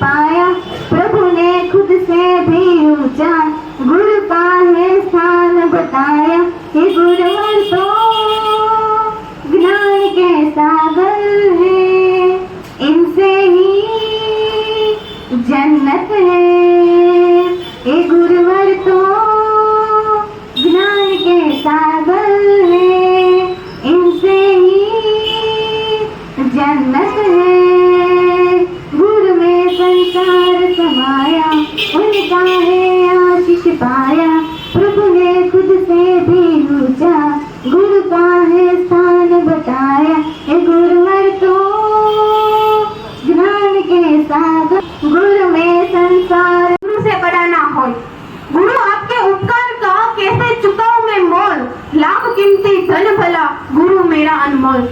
पाया, प्रभु ने खुद से भी ऊंचा गुरु का है स्थान बताया। ये गुरुवर तो ज्ञान के सागर है, इनसे ही जन्नत है। ये गुरुवर तो ज्ञान के सागर है, इनसे ही जन्नत है। गुरु में संसार समाया, उनका है आशीष पाया, प्रभु ने खुद से भी ऊंचा गुरु का है स्थान बताया। ये गुरुवर तो ज्ञान के सागर, गुरु में संसार। गुरु से बड़ा ना हो, गुरु आपके उपकार का कैसे चुकाऊं मैं मोल, लाख कीमती धन भला गुरु मेरा अनमोल।